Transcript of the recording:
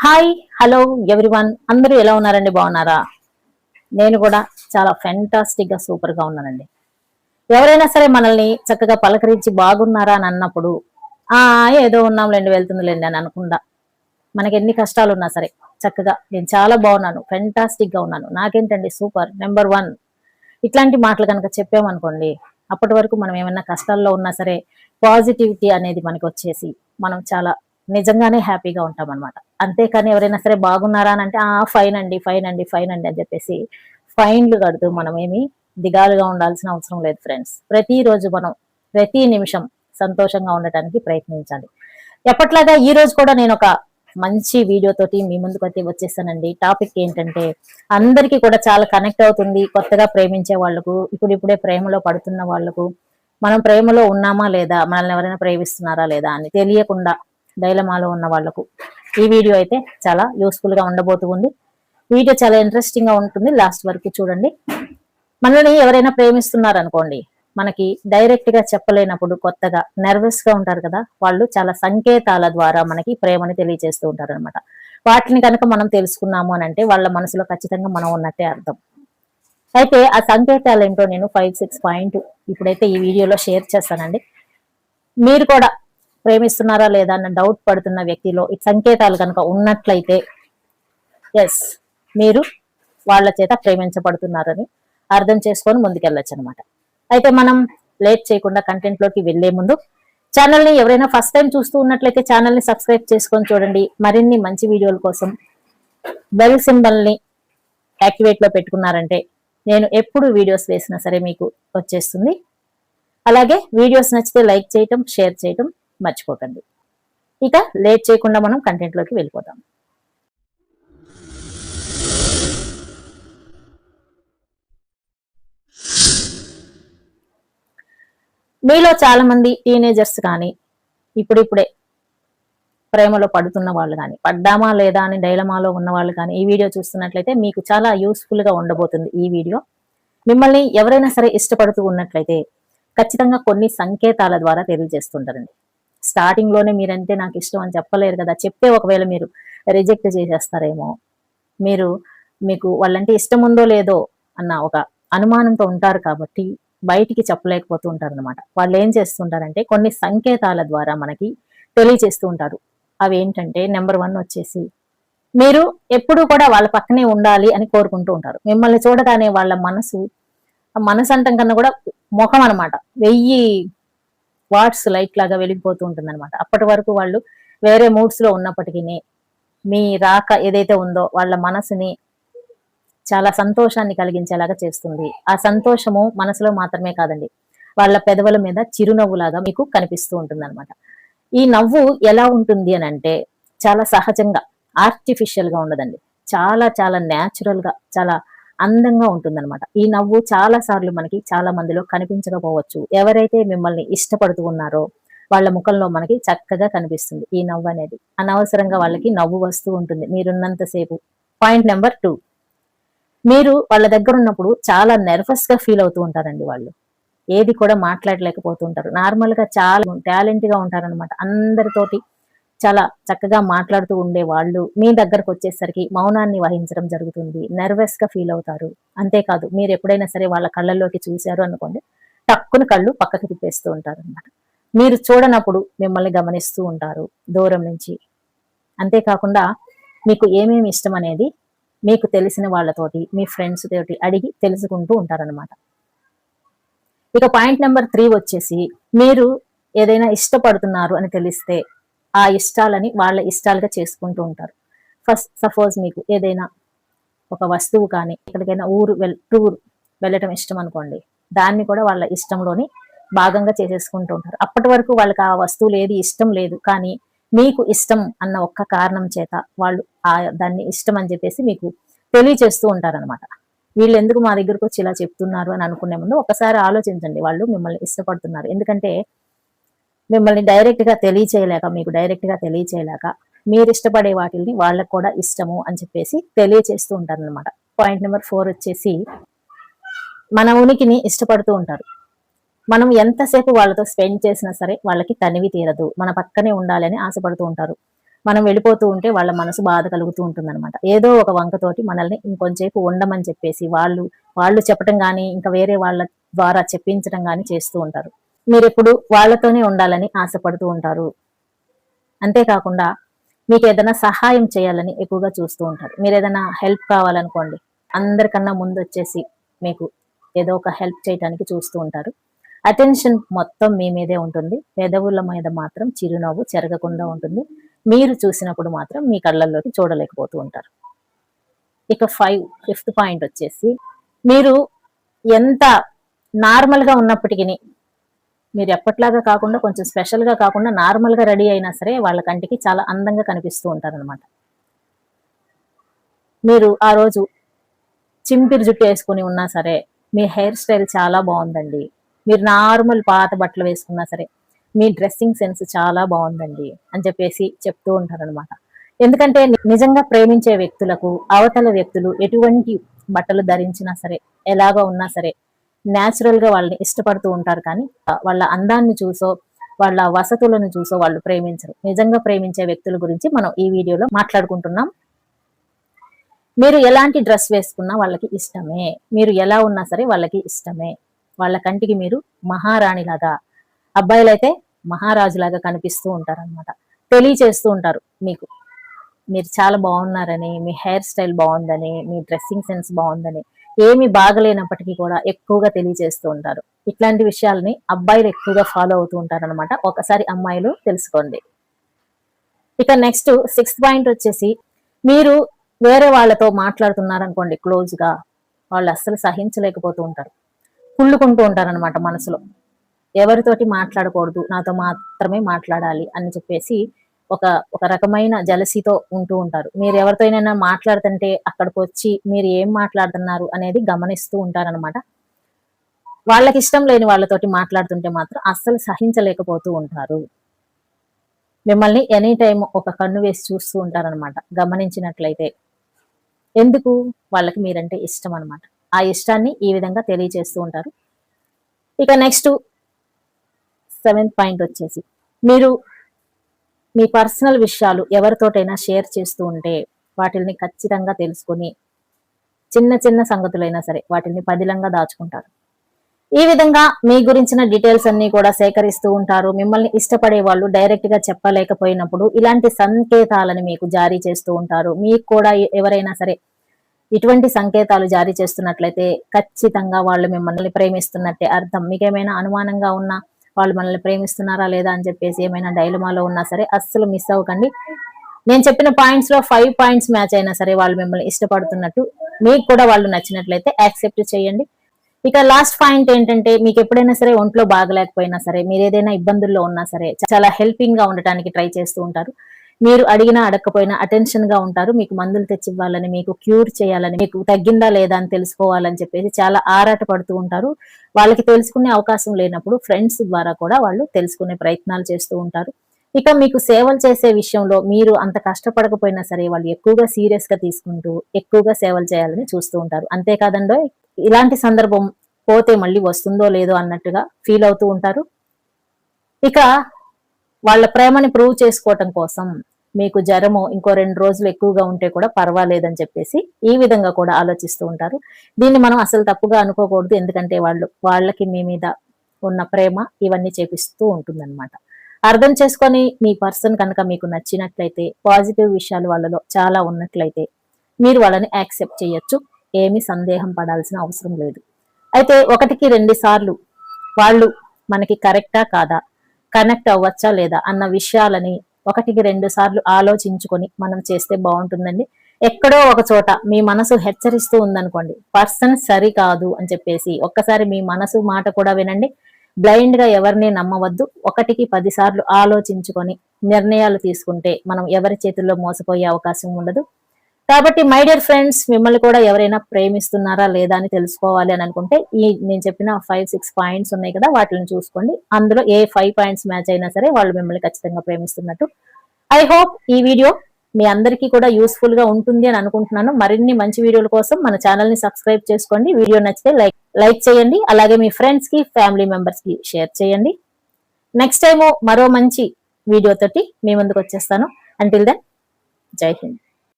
Hi hello everyone, అందరూ ఎలా ఉన్నారండి? బాగున్నారా? నేను కూడా చాలా ఫెంటాస్టిక్ గా సూపర్ గా ఉన్నానండి. ఎవరైనా సరే మనల్ని చక్కగా పలకరించి బాగున్నారా అని అన్నప్పుడు ఆ ఏదో ఉన్నాంలేండి, వెళ్తుందిలేండి అని అనకుండా, మనకి ఎన్ని కష్టాలు ఉన్నా సరే చక్కగా నేను చాలా బాగున్నాను, ఫెంటాస్టిక్ గా ఉన్నాను, నాకేంటండి సూపర్ నెంబర్ వన్, ఇట్లాంటి మాటలు కనుక చెప్పామనుకోండి, అప్పటి వరకు మనం ఏమైనా కష్టాల్లో ఉన్నా సరే పాజిటివిటీ అనేది మనకి వచ్చేసి మనం చాలా నిజంగానే హ్యాపీగా ఉంటాం అనమాట. అంతేకాని ఎవరైనా సరే బాగున్నారా అని అంటే ఫైన్ అండి, ఫైన్ అండి, ఫైన్ అండి అని చెప్పేసి ఫైన్లు కడుతూ మనం ఏమి దిగాలుగా ఉండాల్సిన అవసరం లేదు ఫ్రెండ్స్. ప్రతిరోజు మనం ప్రతి నిమిషం సంతోషంగా ఉండటానికి ప్రయత్నించాలి. ఎప్పట్లాగా ఈ రోజు కూడా నేను ఒక మంచి వీడియో తోటి మీ ముందుకు అయితే వచ్చేసానండి. టాపిక్ ఏంటంటే అందరికీ కూడా చాలా కనెక్ట్ అవుతుంది. కొత్తగా ప్రేమించే వాళ్లకు, ఇప్పుడిప్పుడే ప్రేమలో పడుతున్న వాళ్లకు, మనం ప్రేమలో ఉన్నామా లేదా, మనల్ని ఎవరైనా ప్రేమిస్తున్నారా లేదా అని తెలియకుండా డైలమాలో ఉన్న వాళ్లకు ఈ వీడియో అయితే చాలా యూస్ఫుల్ గా ఉండబోతుంది. వీడియో చాలా ఇంట్రెస్టింగ్ గా ఉంటుంది, లాస్ట్ వరకు చూడండి. మనల్ని ఎవరైనా ప్రేమిస్తున్నారనుకోండి, మనకి డైరెక్ట్ గా చెప్పలేనప్పుడు కొత్తగా నర్వస్ గా ఉంటారు కదా, వాళ్ళు చాలా సంకేతాల ద్వారా మనకి ప్రేమని తెలియజేస్తూ ఉంటారు అనమాట. వాటిని కనుక మనం తెలుసుకున్నాము అని అంటే వాళ్ళ మనసులో ఖచ్చితంగా మనం ఉన్నట్టే అర్థం. అయితే ఆ సంకేతాలు ఏంటో నేను 5-6 పాయింట్ ఇప్పుడైతే ఈ వీడియోలో షేర్ చేస్తానండి. మీరు కూడా ప్రేమిస్తున్నారా లేదా అన్న డౌట్ పడుతున్న వ్యక్తిలో ఈ సంకేతాలు కనుక ఉన్నట్లయితే ఎస్, మీరు వాళ్ళ చేత ప్రేమించబడుతున్నారని అర్థం చేసుకొని ముందుకెళ్ళొచ్చు అనమాట. అయితే మనం లేట్ చేయకుండా కంటెంట్ లోకి వెళ్లే ముందు ఛానల్ ని ఎవరైనా ఫస్ట్ టైం చూస్తూ ఉన్నట్లయితే ఛానల్ ని సబ్స్క్రైబ్ చేసుకొని చూడండి. మరిన్ని మంచి వీడియోల కోసం బెల్ సింబల్ ని యాక్టివేట్ లో పెట్టుకున్నారంటే నేను ఎప్పుడు వీడియోస్ వేసినా సరే మీకు వచ్చేస్తుంది. అలాగే వీడియోస్ నచ్చితే లైక్ చేయటం, షేర్ చేయటం మర్చిపోకండి. ఇక లేట్ చేయకుండా మనం కంటెంట్ లోకి వెళ్ళిపోతాం. మీలో చాలా మంది టీనేజర్స్ కానీ, ఇప్పుడిప్పుడే ప్రేమలో పడుతున్న వాళ్ళు కానీ, పడ్డామా లేదా అని డైలమాలో ఉన్న వాళ్ళు కానీ ఈ వీడియో చూస్తున్నట్లయితే మీకు చాలా యూస్ఫుల్ గా ఉండబోతుంది. ఈ వీడియో మిమ్మల్ని ఎవరైనా సరే ఇష్టపడుతూ ఉన్నట్లయితే ఖచ్చితంగా కొన్ని సంకేతాల ద్వారా తెలియజేస్తుంటారండి. స్టార్టింగ్ లోనే మీరంటే నాకు ఇష్టం అని చెప్పలేరు కదా, చెప్తే ఒకవేళ మీరు రిజెక్ట్ చేసేస్తారేమో, మీకు వాళ్ళంటే ఇష్టం ఉందో లేదో అన్న ఒక అనుమానంతో ఉంటారు కాబట్టి బయటికి చెప్పలేకపోతూ ఉంటారు అనమాట. వాళ్ళు ఏం చేస్తుంటారంటే కొన్ని సంకేతాల ద్వారా మనకి తెలియజేస్తూ ఉంటారు. అవి ఏంటంటే నెంబర్ 1 వచ్చేసి మీరు ఎప్పుడూ కూడా వాళ్ళ పక్కనే ఉండాలి అని కోరుకుంటూ ఉంటారు. మిమ్మల్ని చూడగానే వాళ్ళ మనసు అంటం కన్నా కూడా ముఖం అనమాట 1000 వాట్స్ లైట్ లాగా వెలిగిపోతూ ఉంటుంది అనమాట. అప్పటి వరకు వాళ్ళు వేరే మూడ్స్ లో ఉన్నప్పటికీ మీ రాక ఏదైతే ఉందో వాళ్ళ మనసుని చాలా సంతోషాన్ని కలిగించేలాగా చేస్తుంది. ఆ సంతోషము మనసులో మాత్రమే కాదండి, వాళ్ళ పెదవుల మీద చిరునవ్వులాగా మీకు కనిపిస్తూ ఉంటుంది అనమాట. ఈ నవ్వు ఎలా ఉంటుంది అని అంటే చాలా సహజంగా, ఆర్టిఫిషియల్ గా ఉండదండి, చాలా చాలా న్యాచురల్ గా, చాలా అందంగా ఉంటుందన్నమాట. ఈ నవ్వు చాలా సార్లు మనకి చాలా మందిలో కనిపించకపోవచ్చు. ఎవరైతే మిమ్మల్ని ఇష్టపడుతూ ఉన్నారో వాళ్ళ ముఖంలో మనకి చక్కగా కనిపిస్తుంది ఈ నవ్వు అనేది. అనవసరంగా వాళ్ళకి నవ్వు వస్తూ ఉంటుంది మీరున్నంతసేపు. పాయింట్ నెంబర్ 2, మీరు వాళ్ళ దగ్గర ఉన్నప్పుడు చాలా నెర్వస్ గా ఫీల్ అవుతూ ఉంటారండి. వాళ్ళు ఏది కూడా మాట్లాడలేకపోతూ ఉంటారు. నార్మల్ గా చాలా టాలెంట్ గా ఉంటారనమాట. అందరితోటి చాలా చక్కగా మాట్లాడుతూ ఉండే వాళ్ళు మీ దగ్గరకు వచ్చేసరికి మౌనాన్ని వహించడం జరుగుతుంది. నెర్వస్ గా ఫీల్ అవుతారు. అంతేకాదు, మీరు ఎప్పుడైనా సరే వాళ్ళ కళ్ళల్లోకి చూశారు అనుకోండి, టక్కున కళ్ళు పక్కకి తిప్పేస్తూ ఉంటారు అనమాట. మీరు చూడనప్పుడు మిమ్మల్ని గమనిస్తూ ఉంటారు దూరం నుంచి. అంతేకాకుండా మీకు ఏమేమి ఇష్టం అనేది మీకు తెలిసిన వాళ్ళతోటి, మీ ఫ్రెండ్స్ తోటి అడిగి తెలుసుకుంటూ ఉంటారనమాట. ఇక పాయింట్ నెంబర్ 3 వచ్చేసి మీరు ఏదైనా ఇష్టపడుతున్నారు అని తెలిస్తే ఆ ఇష్టాలని వాళ్ళ ఇష్టాలుగా చేసుకుంటూ ఉంటారు. ఫస్ట్ సపోజ్ మీకు ఏదైనా ఒక వస్తువు కానీ ఎక్కడికైనా టూర్ వెళ్ళటం ఇష్టం అనుకోండి, దాన్ని కూడా వాళ్ళ ఇష్టంలోని భాగంగా చేసేసుకుంటూ ఉంటారు. అప్పటి వరకు వాళ్ళకి ఆ వస్తువులు ఏది ఇష్టం లేదు, కానీ మీకు ఇష్టం అన్న ఒక్క కారణం చేత వాళ్ళు దాన్ని ఇష్టం అని చెప్పేసి మీకు తెలియచేస్తూ ఉంటారనమాట. వీళ్ళు ఎందుకు మా దగ్గరకు వచ్చి ఇలా చెప్తున్నారు అని అనుకునే ముందు ఒకసారి ఆలోచించండి. వాళ్ళు మిమ్మల్ని ఇష్టపడుతున్నారు, ఎందుకంటే మిమ్మల్ని డైరెక్ట్ గా తెలియచేయలేక, మీకు డైరెక్ట్ గా తెలియచేయలేక మీరు ఇష్టపడే వాటిని వాళ్ళకు కూడా ఇష్టము అని చెప్పేసి తెలియచేస్తూ ఉంటారు అనమాట. పాయింట్ నెంబర్ 4 వచ్చేసి మన ఉనికిని ఇష్టపడుతూ ఉంటారు. మనం ఎంతసేపు వాళ్ళతో స్పెండ్ చేసినా సరే వాళ్ళకి తనివి తీరదు, మన పక్కనే ఉండాలని ఆశపడుతూ ఉంటారు. మనం వెళ్ళిపోతూ ఉంటే వాళ్ళ మనసు బాధ కలుగుతూ ఉంటుందన్నమాట. ఏదో ఒక వంకతోటి మనల్ని ఇంకొంచేపు ఉండమని చెప్పేసి వాళ్ళు చెప్పటం గానీ, ఇంకా వేరే వాళ్ళ ద్వారా చెప్పించడం గానీ చేస్తూ ఉంటారు. మీరెప్పుడు వాళ్ళతోనే ఉండాలని ఆశపడుతూ ఉంటారు. అంతేకాకుండా మీకేదైనా సహాయం చేయాలని ఎక్కువగా చూస్తూ ఉంటారు. మీరేదైనా హెల్ప్ కావాలనుకోండి, అందరికన్నా ముందొచ్చేసి మీకు ఏదో ఒక హెల్ప్ చేయటానికి చూస్తూ ఉంటారు. అటెన్షన్ మొత్తం మీ మీదే ఉంటుంది. పెదవుల మీద మాత్రం చిరునవ్వు చెరగకుండా ఉంటుంది. మీరు చూసినప్పుడు మాత్రం మీ కళ్ళల్లోకి చూడలేకపోతూ ఉంటారు. ఇక ఫిఫ్త్ పాయింట్ వచ్చేసి, మీరు ఎంత నార్మల్ గా ఉన్నప్పటికీ, మీరు ఎప్పట్లాగా కాకుండా కొంచెం స్పెషల్ గా కాకుండా నార్మల్ గా రెడీ అయినా సరే వాళ్ళ కంటికి చాలా అందంగా కనిపిస్తూ ఉంటారనమాట. మీరు ఆ రోజు చింపిరి జుట్టు వేసుకుని ఉన్నా సరే మీ హెయిర్ స్టైల్ చాలా బాగుందండి, మీరు నార్మల్ పాత బట్టలు వేసుకున్నా సరే మీ డ్రెస్సింగ్ సెన్స్ చాలా బాగుందండి అని చెప్పేసి చెప్తూ ఉంటారనమాట. ఎందుకంటే నిజంగా ప్రేమించే వ్యక్తులకు అవతల వ్యక్తులు ఎటువంటి బట్టలు ధరించినా సరే, ఎలాగా ఉన్నా సరే న్యాచురల్ గా వాళ్ళని ఇష్టపడుతూ ఉంటారు. కానీ వాళ్ళ అందాన్ని చూసో వాళ్ళ వసతులను చూసో వాళ్ళు ప్రేమించరు. నిజంగా ప్రేమించే వ్యక్తుల గురించి మనం ఈ వీడియోలో మాట్లాడుకుంటున్నాం. మీరు ఎలాంటి డ్రెస్ వేసుకున్నా వాళ్ళకి ఇష్టమే, మీరు ఎలా ఉన్నా సరే వాళ్ళకి ఇష్టమే. వాళ్ళ కంటికి మీరు మహారాణిలాగా, అబ్బాయిలైతే మహారాజులాగా కనిపిస్తూ ఉంటారనమాట. తెలియచేస్తూ ఉంటారు మీకు, మీరు చాలా బాగున్నారని, మీ హెయిర్ స్టైల్ బాగుందని, మీ డ్రెస్సింగ్ సెన్స్ బాగుందని, ఏమి బాగలేనప్పటికీ కూడా ఎక్కువగా తెలియజేస్తూ ఉంటారు. ఇట్లాంటి విషయాలని అబ్బాయిలు ఎక్కువగా ఫాలో అవుతూ ఉంటారనమాట. ఒకసారి అమ్మాయిలు తెలుసుకోండి. ఇక నెక్స్ట్ 6th పాయింట్ వచ్చేసి, మీరు వేరే వాళ్ళతో మాట్లాడుతున్నారనుకోండి క్లోజ్ గా, వాళ్ళు అస్సలు సహించలేకపోతూ ఉంటారు. కుళ్ళుకుంటూ ఉంటారనమాట మనసులో. ఎవరితోటి మాట్లాడకూడదు, నాతో మాత్రమే మాట్లాడాలి అని చెప్పేసి ఒక రకమైన జలసీతో ఉంటూ ఉంటారు. మీరు ఎవరితోనైనా మాట్లాడుతుంటే అక్కడికి వచ్చి మీరు ఏం మాట్లాడుతున్నారు అనేది గమనిస్తూ ఉంటారనమాట. వాళ్ళకి ఇష్టం లేని వాళ్ళతోటి మాట్లాడుతుంటే మాత్రం అస్సలు సహించలేకపోతూ ఉంటారు. మిమ్మల్ని ఎనీ టైం ఒక కన్ను వేసి చూస్తూ ఉంటారనమాట గమనించినట్లయితే. ఎందుకు? వాళ్ళకి మీరంటే ఇష్టం అనమాట. ఆ ఇష్టాన్ని ఈ విధంగా తెలియజేస్తూ ఉంటారు. ఇక నెక్స్ట్ 7th పాయింట్ వచ్చేసి, మీరు మీ పర్సనల్ విషయాలు ఎవరితోటైనా షేర్ చేస్తూ ఉంటే వాటిని ఖచ్చితంగా తెలుసుకొని చిన్న చిన్న సంగతులైనా సరే వాటిని పదిలంగా దాచుకుంటారు. ఈ విధంగా మీ గురించిన డీటెయిల్స్ అన్ని కూడా సేకరిస్తూ ఉంటారు. మిమ్మల్ని ఇష్టపడే వాళ్ళు డైరెక్ట్ గా చెప్పలేకపోయినప్పుడు ఇలాంటి సంకేతాలను మీకు జారీ చేస్తూ ఉంటారు. మీకు కూడా ఎవరైనా సరే ఇటువంటి సంకేతాలు జారీ చేస్తున్నట్లయితే ఖచ్చితంగా వాళ్ళు మిమ్మల్ని ప్రేమిస్తున్నట్టే అర్థం. మీకేమైనా అనుమానంగా ఉన్నా వాళ్ళు మనల్ని ప్రేమిస్తున్నారా లేదా అని చెప్పేసి ఏమైనా డైలమాలో ఉన్నా సరే అస్సలు మిస్ అవ్వకండి. నేను చెప్పిన పాయింట్స్ లో 5 పాయింట్స్ మ్యాచ్ అయినా సరే వాళ్ళు మిమ్మల్ని ఇష్టపడుతున్నట్టు, మీకు కూడా వాళ్ళు నచ్చినట్లయితే యాక్సెప్ట్ చేయండి. ఇక లాస్ట్ పాయింట్ ఏంటంటే, మీకు ఎప్పుడైనా సరే ఒంట్లో బాగలేకపోయినా సరే, మీరు ఏదైనా ఇబ్బందుల్లో ఉన్నా సరే చాలా హెల్పింగ్ గా ఉండటానికి ట్రై చేస్తూ ఉంటారు. మీరు అడిగినా అడగకపోయినా అటెన్షన్ గా ఉంటారు. మీకు మందులు తెచ్చివ్వాలని, మీకు క్యూర్ చేయాలని, మీకు తగ్గిందా లేదా అని తెలుసుకోవాలని చెప్పేసి చాలా ఆరాట పడుతూ ఉంటారు. వాళ్ళకి తెలుసుకునే అవకాశం లేనప్పుడు ఫ్రెండ్స్ ద్వారా కూడా వాళ్ళు తెలుసుకునే ప్రయత్నాలు చేస్తూ ఉంటారు. ఇక మీకు సేవలు చేసే విషయంలో మీరు అంత కష్టపడకపోయినా సరే వాళ్ళు ఎక్కువగా సీరియస్ గా తీసుకుంటూ ఎక్కువగా సేవలు చేయాలని చూస్తూ ఉంటారు. అంతేకాదండో, ఇలాంటి సందర్భం పోతే మళ్ళీ వస్తుందో లేదో అన్నట్టుగా ఫీల్ అవుతూ ఉంటారు. ఇక వాళ్ళ ప్రేమని ప్రూవ్ చేసుకోవటం కోసం మీకు జ్వరము ఇంకో 2 రోజులు ఎక్కువగా ఉంటే కూడా పర్వాలేదని చెప్పేసి ఈ విధంగా కూడా ఆలోచిస్తూ ఉంటారు. దీన్ని మనం అసలు తప్పుగా అనుకోకూడదు. ఎందుకంటే వాళ్ళకి మీ మీద ఉన్న ప్రేమ ఇవన్నీ చేపిస్తూ ఉంటుందన్నమాట. అర్థం చేసుకొని మీ పర్సన్ కనుక మీకు నచ్చినట్లయితే, పాజిటివ్ విషయాలు వాళ్ళలో చాలా ఉన్నట్లయితే మీరు వాళ్ళని యాక్సెప్ట్ చేయొచ్చు. ఏమీ సందేహం పడాల్సిన అవసరం లేదు. అయితే 1కి 2 సార్లు వాళ్ళు మనకి కరెక్టా కాదా, కనెక్ట్ అవ్వచ్చా లేదా అన్న విషయాలని 1కి 2 సార్లు ఆలోచించుకొని మనం చేస్తే బాగుంటుందండి. ఎక్కడో ఒక చోట మీ మనసు హెచ్చరిస్తూ ఉందనుకోండి, పర్సన్ సరి కాదు అని చెప్పేసి ఒక్కసారి మీ మనసు మాట కూడా వినండి. బ్లైండ్ గా ఎవరిని నమ్మవద్దు. 1కి 10 సార్లు ఆలోచించుకొని నిర్ణయాలు తీసుకుంటే మనం ఎవరి చేతుల్లో మోసపోయే అవకాశం ఉండదు. కాబట్టి మై డియర్ ఫ్రెండ్స్, మిమ్మల్ని కూడా ఎవరైనా ప్రేమిస్తున్నారా లేదా అని తెలుసుకోవాలి అని అనుకుంటే నేను చెప్పిన 5-6 పాయింట్స్ ఉన్నాయి కదా, వాటిని చూసుకోండి. అందులో ఏ 5 పాయింట్స్ మ్యాచ్ అయినా సరే వాళ్ళు మిమ్మల్ని ఖచ్చితంగా ప్రేమిస్తున్నట్టు. ఐ హోప్ ఈ వీడియో మీ అందరికీ కూడా యూస్ఫుల్ గా ఉంటుంది అని అనుకుంటున్నాను. మరిన్ని మంచి వీడియోల కోసం మన ఛానల్ ని సబ్స్క్రైబ్ చేసుకోండి. వీడియో నచ్చితే లైక్ చేయండి. అలాగే మీ ఫ్రెండ్స్ కి, ఫ్యామిలీ మెంబర్స్ కి షేర్ చేయండి. నెక్స్ట్ టైం మరో మంచి వీడియో తోటి మీ ముందుకు వచ్చేస్తాను. అంటిల్ దెన్ జై హింద్.